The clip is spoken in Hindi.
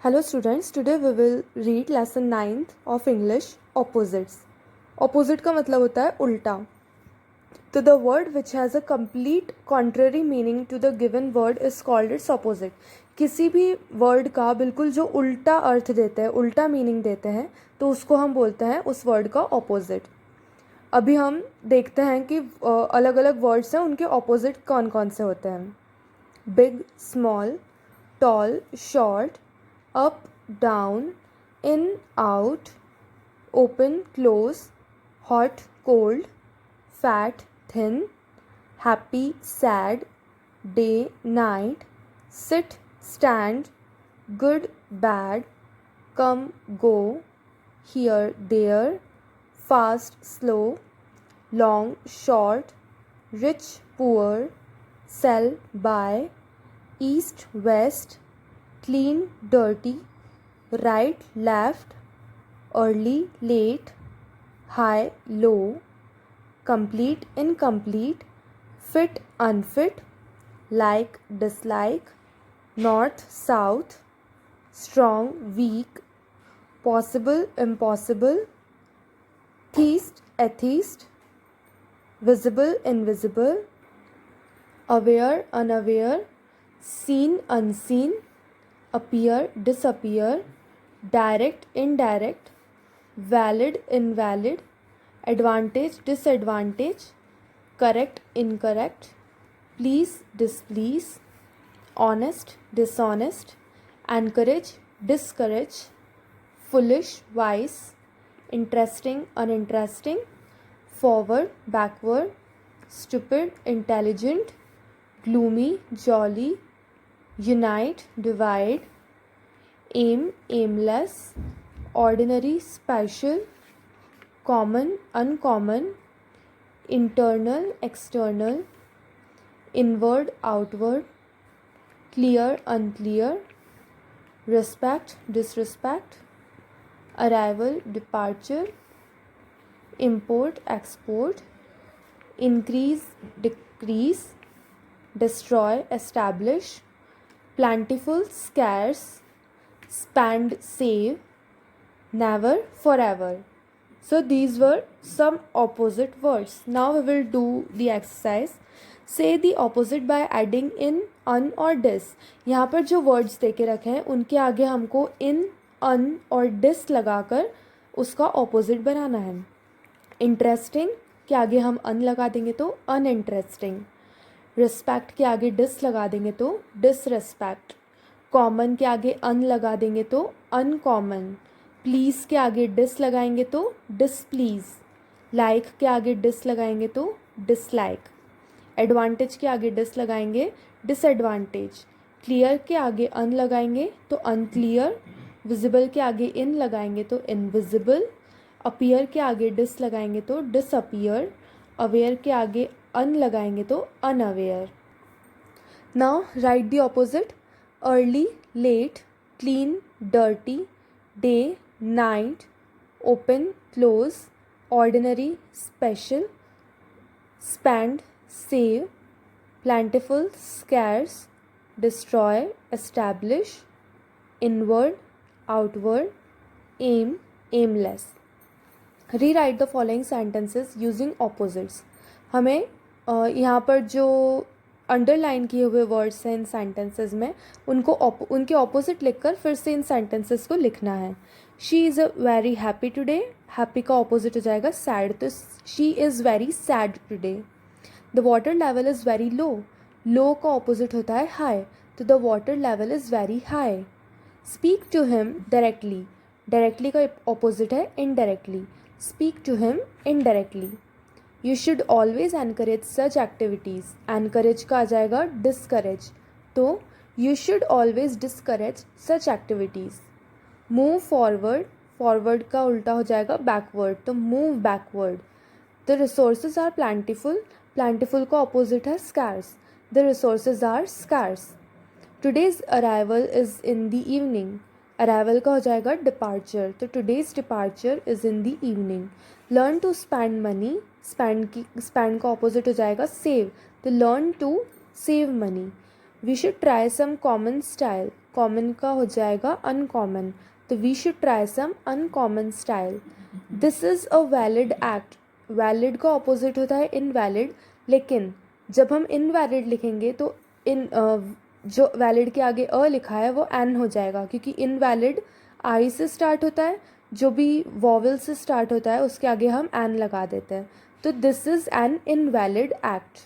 Hello students, today we will read lesson 9th of English opposites. Opposite का मतलब होता है उल्टा. तो the word which has a complete contrary meaning to the given word is called its opposite. किसी भी word का बिल्कुल जो उल्टा अर्थ देते हैं, उल्टा meaning देते हैं, तो उसको हम बोलते हैं उस word का opposite. अभी हम देखते हैं कि अलग अलग words हैं, उनके opposite कौन कौन से होते हैं. Big, small, tall, short, up, down, in, out, open, close, hot, cold, fat, thin, happy, sad, day, night, sit, stand, good, bad, come, go, here, there, fast, slow, long, short, rich, poor, sell, buy, east, west, clean, dirty, right, left, early, late, high, low, complete, incomplete, fit, unfit, like, dislike, north, south, strong, weak, possible, impossible, theist, atheist, visible, invisible, aware, unaware, seen, unseen, appear, disappear, direct, indirect, valid, invalid, advantage, disadvantage, correct, incorrect, please, displease, honest, dishonest, encourage, discourage, foolish, wise, interesting, uninteresting, forward, backward, stupid, intelligent, gloomy, jolly, unite, divide, aim, aimless, ordinary, special, common, uncommon, internal, external, inward, outward, clear, unclear, respect, disrespect, arrival, departure, import, export, increase, decrease, destroy, establish, plentiful, scarce, spend, save, never, forever. So these were some opposite words. Now we will do the exercise. Say the opposite by adding in, un और dis. यहाँ पर जो words दे के रखे हैं उनके आगे हमको in, un और dis लगाकर उसका opposite बनाना है. Interesting के आगे हम un लगा देंगे तो uninteresting. रिस्पेक्ट के आगे डिस लगा देंगे तो डिसरिस्पेक्ट. कॉमन के आगे अन लगा देंगे तो अनकॉमन. प्लीज़ के आगे डिस लगाएंगे तो डिसप्लीज़. लाइक के आगे डिस लगाएंगे तो डिसलाइक. एडवांटेज के आगे डिस लगाएंगे डिसएडवांटेज. क्लियर के आगे अन लगाएंगे तो अनक्लियर. विजिबल के आगे इन लगाएंगे तो इनविजिबल. अपीयर के आगे डिस लगाएंगे तो डिसअपीयर. अवेयर के आगे अन लगाएंगे तो unaware. Now write the opposite. Early, late, clean, dirty, day, night, open, close, ordinary, special, spend, save, plentiful, scarce, destroy, establish, inward, outward, aim, aimless. Rewrite the following sentences using opposites. हमें यहाँ पर जो अंडरलाइन किए हुए वर्ड्स हैं इन सेंटेंसेस में उनके ऑपोजिट लिखकर फिर से इन सेंटेंसेस को लिखना है. She is a very happy today. Happy का ऑपोजिट हो जाएगा सैड, तो she is very sad today. The water level is very low. Low का ऑपोजिट होता है हाई, तो the water level is very high. Speak to him directly. Directly का ऑपोजिट है indirectly. Speak to him indirectly. You should always encourage such activities. Encourage का आ जाएगा डिस्करेज, तो you should always discourage such activities. Move forward. Forward का उल्टा हो जाएगा बैकवर्ड, तो move backward. The resources are plentiful. Plentiful का अपोजिट है scarce. The resources are scarce. Today's arrival is in the evening. Arrival का हो जाएगा डिपार्चर, तो today's departure is in the evening. Learn to spend money. Spend का ऑपोजिट हो जाएगा सेव, तो learn to save money. We should try some common style. Common का हो जाएगा अनकॉमन, तो we should try some uncommon style. This is a valid act. Valid का ऑपोजिट होता है इनवैलिड, लेकिन जब हम इनवैलिड लिखेंगे तो जो वैलिड के आगे अ लिखा है वो एन हो जाएगा, क्योंकि इनवैलिड आई से स्टार्ट होता है, जो भी वॉवल से स्टार्ट होता है उसके आगे हम एन लगा देते हैं। तो this is an invalid act.